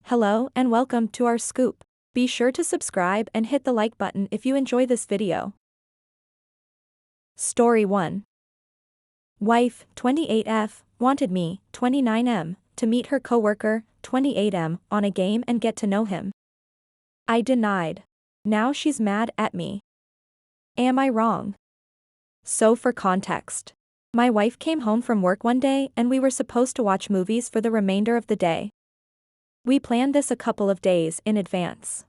Hello and welcome to our scoop. Be sure to subscribe and hit the like button if you enjoy this video. Story 1. Wife, 28F, wanted me, 29M, to meet her coworker, 28M, on a game and get to know him. I denied. Now she's mad at me. Am I wrong? So for context. My wife came home from work one day and we were supposed to watch movies for the remainder of the day. We planned this a couple of days in advance.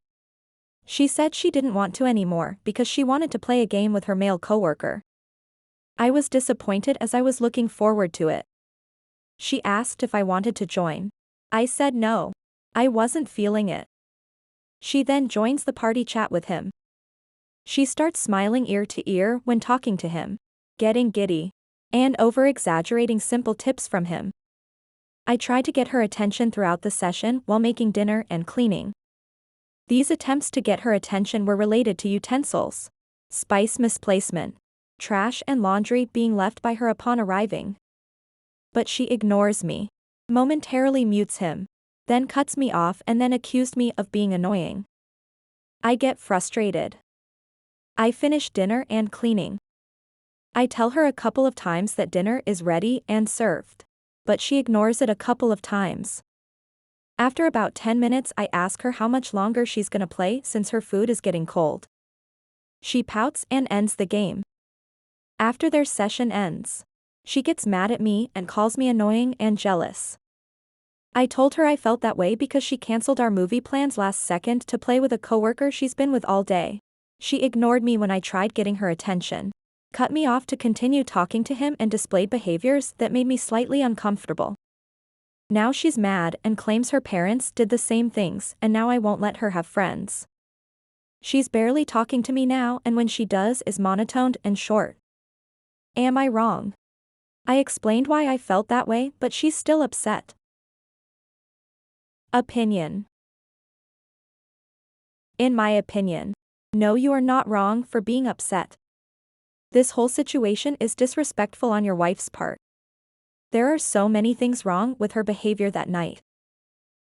She said she didn't want to anymore because she wanted to play a game with her male coworker. I was disappointed as I was looking forward to it. She asked if I wanted to join. I said no. I wasn't feeling it. She then joins the party chat with him. She starts smiling ear to ear when talking to him, getting giddy, and over-exaggerating simple tips from him. I tried to get her attention throughout the session while making dinner and cleaning. These attempts to get her attention were related to utensils, spice misplacement, trash and laundry being left by her upon arriving. But she ignores me, momentarily mutes him, then cuts me off and then accused me of being annoying. I get frustrated. I finish dinner and cleaning. I tell her a couple of times that dinner is ready and served, but she ignores it a couple of times. After about 10 minutes I ask her how much longer she's gonna play since her food is getting cold. She pouts and ends the game. After their session ends, she gets mad at me and calls me annoying and jealous. I told her I felt that way because she canceled our movie plans last second to play with a coworker she's been with all day. She ignored me when I tried getting her attention, cut me off to continue talking to him and displayed behaviors that made me slightly uncomfortable. Now she's mad and claims her parents did the same things and now I won't let her have friends. She's barely talking to me now and when she does is monotoned and short. Am I wrong? I explained why I felt that way but she's still upset. Opinion. In my opinion, no, you are not wrong for being upset. This whole situation is disrespectful on your wife's part. There are so many things wrong with her behavior that night.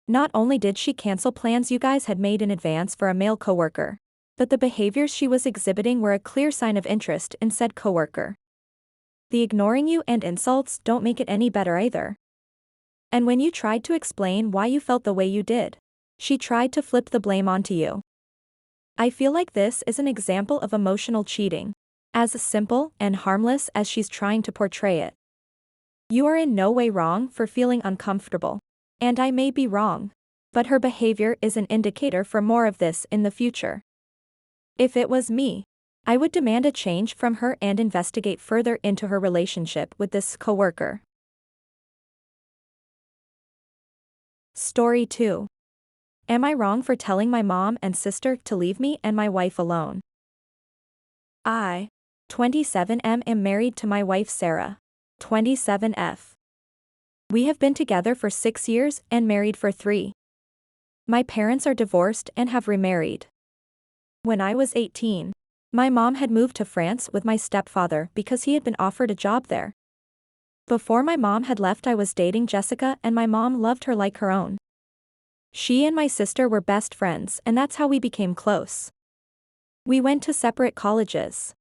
Not only did she cancel plans you guys had made in advance for a male coworker, but the behaviors she was exhibiting were a clear sign of interest in said coworker. The ignoring you and insults don't make it any better either. And when you tried to explain why you felt the way you did, she tried to flip the blame onto you. I feel like this is an example of emotional cheating, as simple and harmless as she's trying to portray it. You are in no way wrong for feeling uncomfortable, and I may be wrong, but her behavior is an indicator for more of this in the future. If it was me, I would demand a change from her and investigate further into her relationship with this coworker. Story 2. Am I wrong for telling my mom and sister to leave me and my wife alone? I, 27M, am married to my wife Sarah, 27F. We have been together for 6 years and married for 3. My parents are divorced and have remarried. When I was 18, my mom had moved to France with my stepfather because he had been offered a job there. Before my mom had left I was dating Jessica and my mom loved her like her own. She and my sister were best friends and that's how we became close. We went to separate colleges.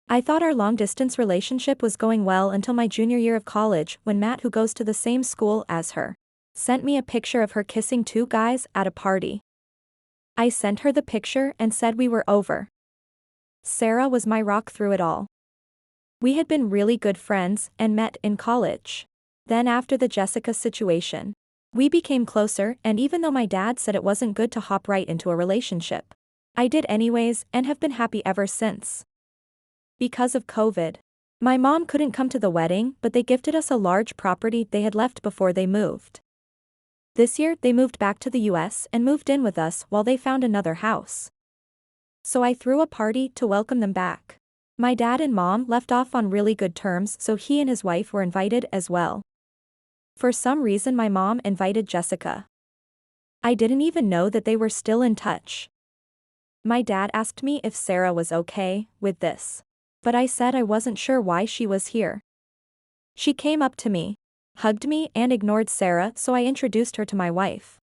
I thought our long-distance relationship was going well until my junior year of college when Matt, who goes to the same school as her, sent me a picture of her kissing 2 guys at a party. I sent her the picture and said we were over. Sarah was my rock through it all. We had been really good friends and met in college. Then after the Jessica situation, we became closer and even though my dad said it wasn't good to hop right into a relationship, I did anyways and have been happy ever since. Because of COVID, my mom couldn't come to the wedding but they gifted us a large property they had left before they moved. This year they moved back to the US and moved in with us while they found another house. So I threw a party to welcome them back. My dad and mom left off on really good terms so he and his wife were invited as well. For some reason my mom invited Jessica. I didn't even know that they were still in touch. My dad asked me if Sarah was okay with this, but I said I wasn't sure why she was here. She came up to me, hugged me and ignored Sarah so I introduced her to my wife.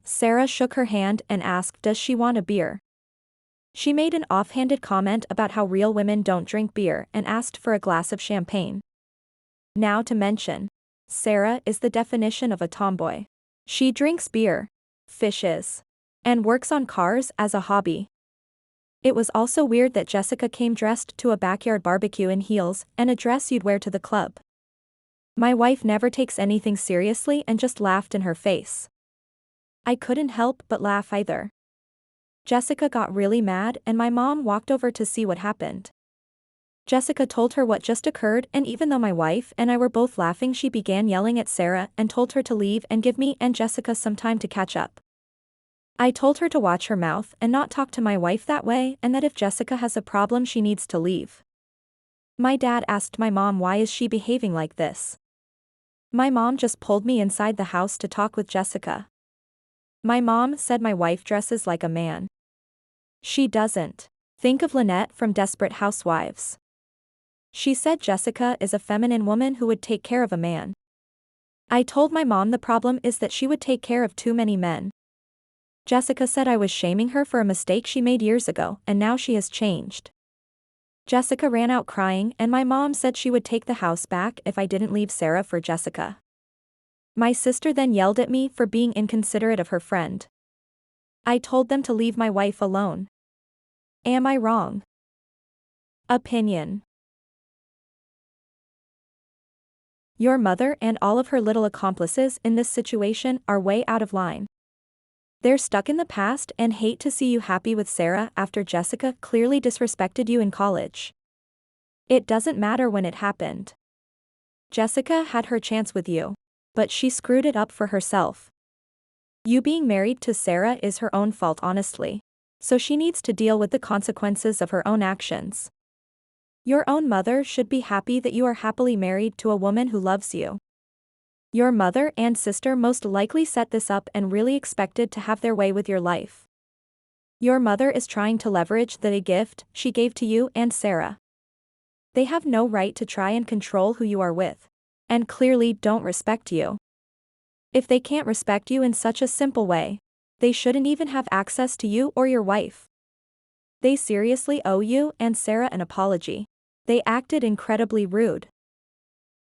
Sarah shook her hand and asked, does she want a beer? She made an offhanded comment about how real women don't drink beer and asked for a glass of champagne. Now to mention. Sarah is the definition of a tomboy. She drinks beer, fishes, and works on cars as a hobby. It was also weird that Jessica came dressed to a backyard barbecue in heels and a dress you'd wear to the club. My wife never takes anything seriously and just laughed in her face. I couldn't help but laugh either. Jessica got really mad and my mom walked over to see what happened. Jessica told her what just occurred, and even though my wife and I were both laughing, she began yelling at Sarah and told her to leave and give me and Jessica some time to catch up. I told her to watch her mouth and not talk to my wife that way, and that if Jessica has a problem she needs to leave. My dad asked my mom, why is she behaving like this? My mom just pulled me inside the house to talk with Jessica. My mom said my wife dresses like a man. She doesn't. Think of Lynette from Desperate Housewives. She said Jessica is a feminine woman who would take care of a man. I told my mom the problem is that she would take care of too many men. Jessica said I was shaming her for a mistake she made years ago, and now she has changed. Jessica ran out crying, and my mom said she would take the house back if I didn't leave Sarah for Jessica. My sister then yelled at me for being inconsiderate of her friend. I told them to leave my wife alone. Am I wrong? Opinion. Your mother and all of her little accomplices in this situation are way out of line. They're stuck in the past and hate to see you happy with Sarah after Jessica clearly disrespected you in college. It doesn't matter when it happened. Jessica had her chance with you, but she screwed it up for herself. You being married to Sarah is her own fault, honestly. So she needs to deal with the consequences of her own actions. Your own mother should be happy that you are happily married to a woman who loves you. Your mother and sister most likely set this up and really expected to have their way with your life. Your mother is trying to leverage the gift she gave to you and Sarah. They have no right to try and control who you are with, and clearly don't respect you. If they can't respect you in such a simple way, they shouldn't even have access to you or your wife. They seriously owe you and Sarah an apology. They acted incredibly rude.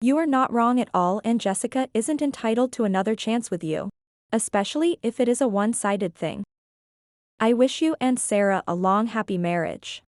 You are not wrong at all, and Jessica isn't entitled to another chance with you, especially if it is a one-sided thing. I wish you and Sarah a long, happy marriage.